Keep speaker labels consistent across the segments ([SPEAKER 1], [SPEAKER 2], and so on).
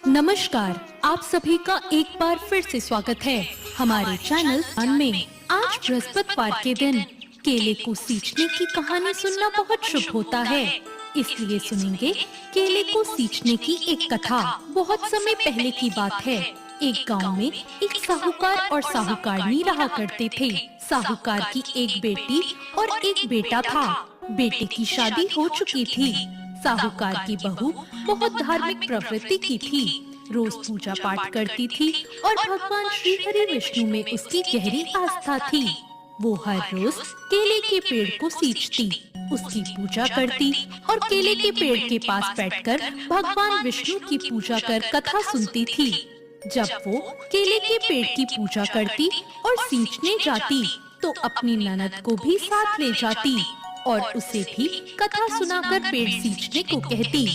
[SPEAKER 1] नमस्कार, आप सभी का एक बार फिर से स्वागत है हमारे चैनल में। आज बृहस्पतिवार के दिन केले को सींचने की कहानी सुनना बहुत शुभ होता है, इसलिए सुनेंगे केले को सींचने की एक कथा। बहुत समय पहले की बात है। एक गांव में एक साहूकार और साहूकारनी रहा करते थे। साहूकार की एक बेटी और एक बेटा था। बेटे की शादी हो चुकी थी। साहूकार की बहू बहुत धार्मिक प्रवृत्ति की थी। रोज पूजा पाठ करती थी और भगवान श्री हरि विष्णु में उसकी गहरी आस्था थी। वो हर रोज केले के पेड़ को सींचती, उसकी पूजा करती और केले के पेड़ के पास बैठकर भगवान विष्णु की पूजा कर कथा सुनती थी। जब वो केले के पेड़ की पूजा करती और सींचने जाती, तो अपनी ननद को भी साथ ले जाती और उसे भी कथा सुनाकर पेड़ सींचने को कहती।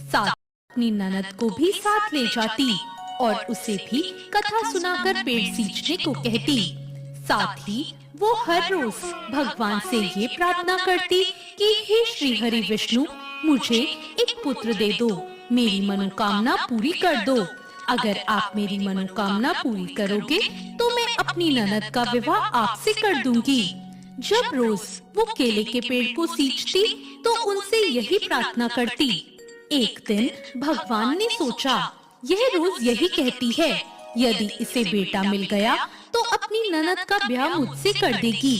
[SPEAKER 1] साथ अपनी ननद को भी साथ ले जाती और उसे भी कथा सुनाकर पेड़ सींचने को कहती। साथ ही वो हर रोज भगवान से ये प्रार्थना करती कि हे श्री हरि विष्णु, मुझे एक पुत्र दे दो, मेरी मनोकामना पूरी कर दो। अगर आप मेरी मनोकामना पूरी करोगे तो मैं अपनी ननद का विवाह आपसे कर दूंगी। जब रोज वो केले के पेड़ को सींचती तो उनसे यही प्रार्थना करती। एक दिन भगवान ने सोचा, यह रोज यही कहती है, यदि इसे बेटा मिल गया तो अपनी ननद का ब्याह मुझसे कर देगी।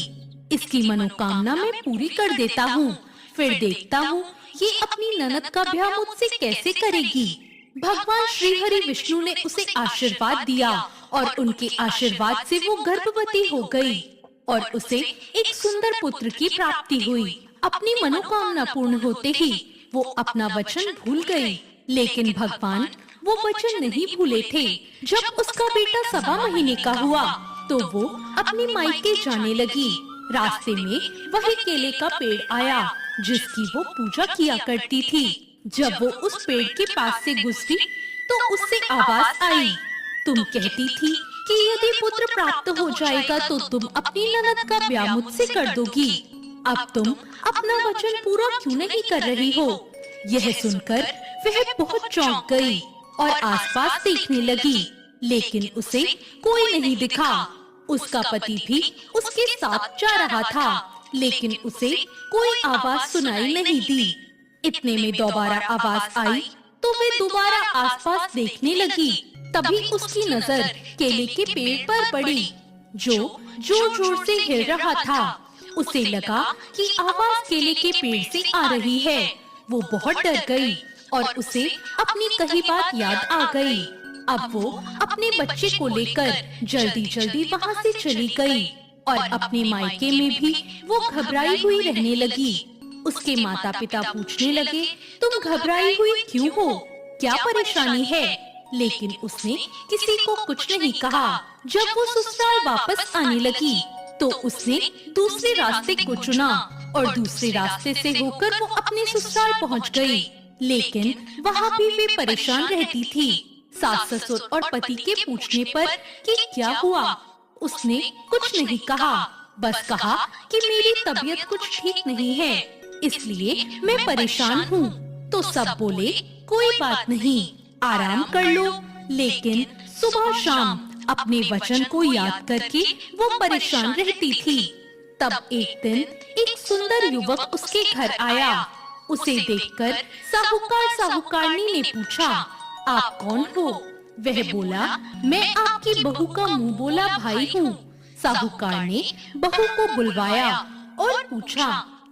[SPEAKER 1] इसकी मनोकामना मैं पूरी कर देता हूँ, फिर देखता हूँ ये अपनी ननद का ब्याह मुझसे कैसे करेगी। भगवान श्री हरि विष्णु ने उसे आशीर्वाद दिया और उनके आशीर्वाद से वो गर्भवती हो गई और उसे एक सुंदर पुत्र की प्राप्ति हुई। अपनी मनोकामना पूर्ण होते ही वो अपना वचन भूल गई, लेकिन भगवान वो वचन नहीं भूले थे। जब उसका बेटा 7 महीने का हुआ तो वो अपनी मायके जाने लगी। रास्ते में वही केले का पेड़ आया जिसकी वो पूजा किया करती थी। जब वो उस पेड़ के पास से गुजरी तो उससे आवाज आई, तुम कहती थी कि यदि पुत्र प्राप्त हो जाएगा तो तुम अपनी ननद का ब्याह मुझसे कर दोगी। अब तुम अपना वचन पूरा क्यों नहीं कर रही हो? यह सुनकर वह बहुत चौंक गई और आसपास देखने लगी, लेकिन उसे कोई नहीं दिखा। उसका पति भी उसके साथ जा रहा था, लेकिन उसे कोई आवाज सुनाई नहीं दी। इतने में दोबारा आवाज आई तो वे दोबारा आसपास देखने लगी। तभी उसकी नजर केले के पेड़ पर पड़ी जो जोर जोर से हिल रहा था। उसे लगा कि आवाज केले के पेड़ से आ रही है। वो बहुत डर गई और उसे अपनी कही बात याद आ गई। अब वो अपने बच्चे को लेकर जल्दी जल्दी वहाँ से चली गई और अपने मायके में भी वो घबराई हुई रहने लगी। उसके माता पिता पूछने लगे, तुम घबराई हुई क्यों हो? क्या परेशानी है? लेकिन उसने किसी को कुछ नहीं कहा। जब वो ससुराल वापस आने लगी तो उसने दूसरे रास्ते को चुना और दूसरे रास्ते से होकर वो अपने ससुराल पहुंच गई। लेकिन वहाँ भी वे परेशान रहती थी। सास ससुर और पति के पूछने पर कि क्या हुआ, उसने कुछ नहीं कहा। बस कहा कि मेरी तबीयत कुछ ठीक नहीं है, इसलिए मैं परेशान हूँ। तो सब बोले, कोई बात नहीं, आराम कर लो। लेकिन सुबह शाम अपने वचन को याद करके वो परेशान रहती थी। तब एक दिन एक सुंदर युवक उसके घर आया। उसे देखकर साहूकार साहूकारनी ने पूछा, आप कौन हो? वह बोला, मैं आपकी बहू का मुंह बोला भाई हूँ। साहूकार ने बहू को बुलवाया और पूछा,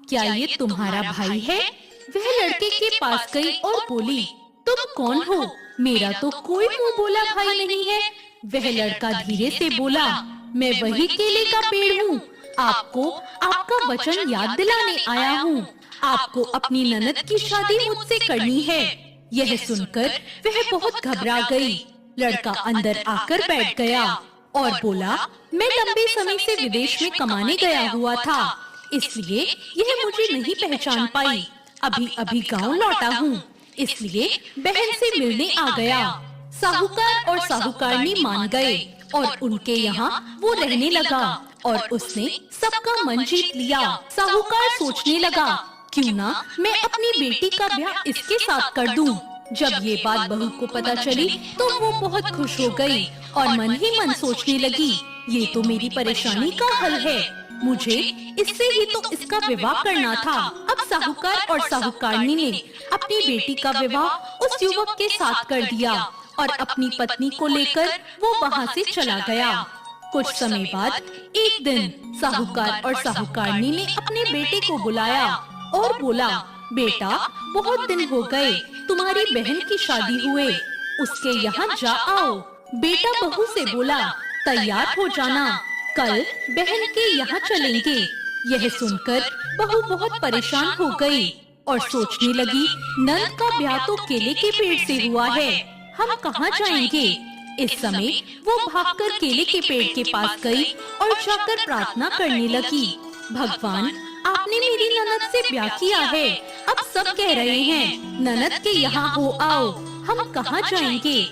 [SPEAKER 1] क्या ये तुम्हारा भाई है? वह लड़के के पास गई और बोली, तुम कौन हो? मेरा तो कोई मुंह बोला भाई नहीं है। वह लड़का धीरे से बोला, मैं वही केले का पेड़ हूँ, आपको आपका वचन याद दिलाने आया हूँ। आपको अपनी ननद की शादी मुझसे करनी है। यह सुनकर वह बहुत घबरा गई। लड़का अंदर आकर बैठ गया और बोला, मैं लंबे समय से विदेश में कमाने गया हुआ था, इसलिए यह मुझे नहीं पहचान पाई। अभी अभी गाँव लौटा हूँ, इसलिए बहन से मिलने आ गया। साहूकार और साहूकारनी मान गए और उनके यहाँ वो रहने लगा और उसने सबका मन जीत लिया। साहूकार सोचने लगा, क्यों ना मैं अपनी बेटी का ब्याह इसके साथ कर दूं। जब ये बात बहू को पता चली तो वो बहुत खुश हो गई और मन ही मन सोचने लगी, ये तो मेरी परेशानी का हल है। मुझे इससे ही तो इसका विवाह करना था। अब साहूकार और साहूकारनी ने अपनी बेटी का विवाह उस युवक के साथ कर दिया और अपनी पत्नी को लेकर वो वहाँ से चला गया। कुछ समय बाद एक दिन साहूकार और साहूकारनी ने अपने बेटे को बुलाया और बोला, बेटा बहुत दिन हो गए तुम्हारी बहन की शादी हुए, उसके यहाँ जा आओ। बेटा बहू से बोला, तैयार हो जाना, कल बहन के यहाँ चलेंगे। यह सुनकर बहू बहुत परेशान हो गई और सोचने लगी, नंद का ब्याह तो केले के पेड़ से हुआ है, हम कहाँ जाएंगे। इस समय वो भागकर केले के पेड़ के पास गई और जाकर प्रार्थना करने लगी, भगवान आपने मेरी ननद से ब्याह किया है, अब सब कह रहे हैं ननद के यहाँ हो आओ, हम कहाँ जाएंगे।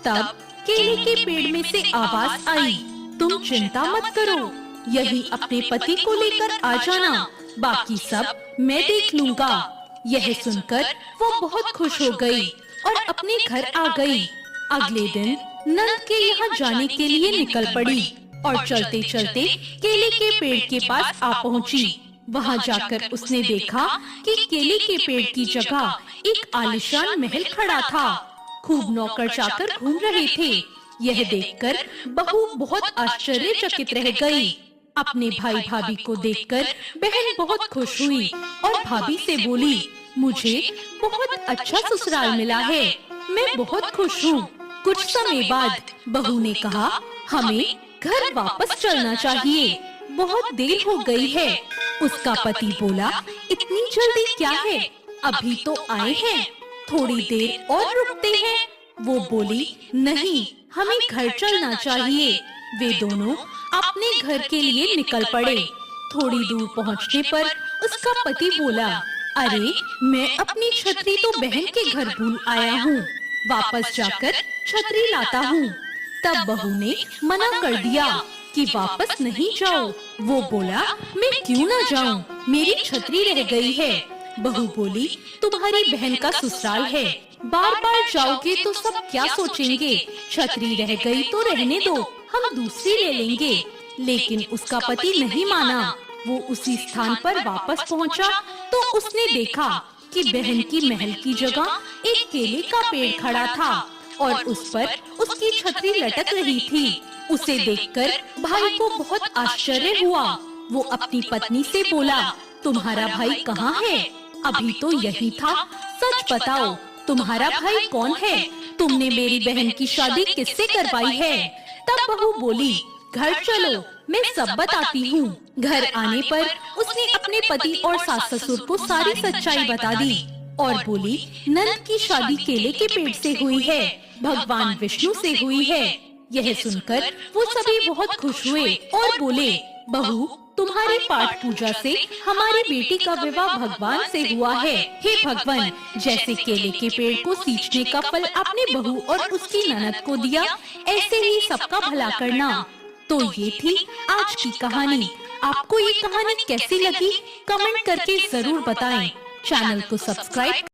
[SPEAKER 1] तब केले के पेड़ में से आवाज आई, तुम चिंता मत करो, यही अपने पति को लेकर आ जाना, बाकी सब मैं देख लूँगा। यह सुनकर वो बहुत खुश हो गई और अपने घर आ गई। अगले दिन नंद के यहाँ जाने के लिए निकल पड़ी और चलते चलते केले के पेड़ के पास आ पहुँची। वहाँ जाकर उसने देखा कि केले के पेड़ की जगह एक आलीशान महल खड़ा था। खूब नौकर चाकर घूम रहे थे। यह देखकर बहू बहुत आश्चर्यचकित रह गई। अपने भाई भाभी को देखकर बहन बहुत खुश हुई और भाभी से बोली, मुझे बहुत अच्छा ससुराल मिला है, मैं बहुत खुश हूँ। कुछ समय बाद बहू ने कहा, हमें घर वापस चलना चाहिए, बहुत देर हो गई है। उसका पति बोला, इतनी जल्दी क्या है, अभी तो आए हैं, थोड़ी देर और रुकते हैं। वो बोली, नहीं हमें घर चलना चाहिए। वे दोनों अपने घर के लिए निकल पड़े। थोड़ी दूर पहुंचने पर उसका पति बोला, अरे मैं अपनी छतरी तो बहन के घर भूल आया हूँ, वापस जाकर छतरी लाता हूँ। तब बहू ने मना कर दिया कि वापस नहीं जाओ। वो बोला, मैं क्यों ना जाऊँ, मेरी छतरी रह गई है। बहू बोली, तुम्हारी बहन का ससुराल है, बार बार जाओगे तो सब क्या सोचेंगे, छतरी रह गई तो रहने दो, हम दूसरी ले लेंगे। लेकिन उसका पति नहीं माना। वो उसी स्थान पर वापस पहुंचा तो उसने देखा कि बहन की महल की जगह एक केले का पेड़ खड़ा था और उस पर उसकी छतरी लटक रही थी। उसे देखकर भाई को बहुत आश्चर्य हुआ। वो अपनी पत्नी से बोला, तुम्हारा भाई कहाँ है? अभी तो यही था, सच बताओ तुम्हारा भाई कौन है? तुमने मेरी बहन की शादी किससे करवाई है? तब बहू बोली, घर चलो मैं सब बताती हूँ। घर आने पर उसने अपने पति और सास ससुर को सारी सच्चाई बता दी और बोली, नंद की शादी केले के पेड़ से हुई है, भगवान विष्णु से हुई है। यह सुनकर वो सभी बहुत खुश हुए और बोले, बहू तुम्हारी पाठ पूजा से हमारी बेटी का विवाह भगवान से हुआ है। हे भगवान, जैसे केले के पेड़ को सींचने का फल आपने बहू और उसकी ननद को दिया, ऐसे ही सबका भला करना। तो ये थी आज की कहानी। आपको ये कहानी कैसी लगी? कमेंट करके जरूर बताएं। चैनल को सब्सक्राइब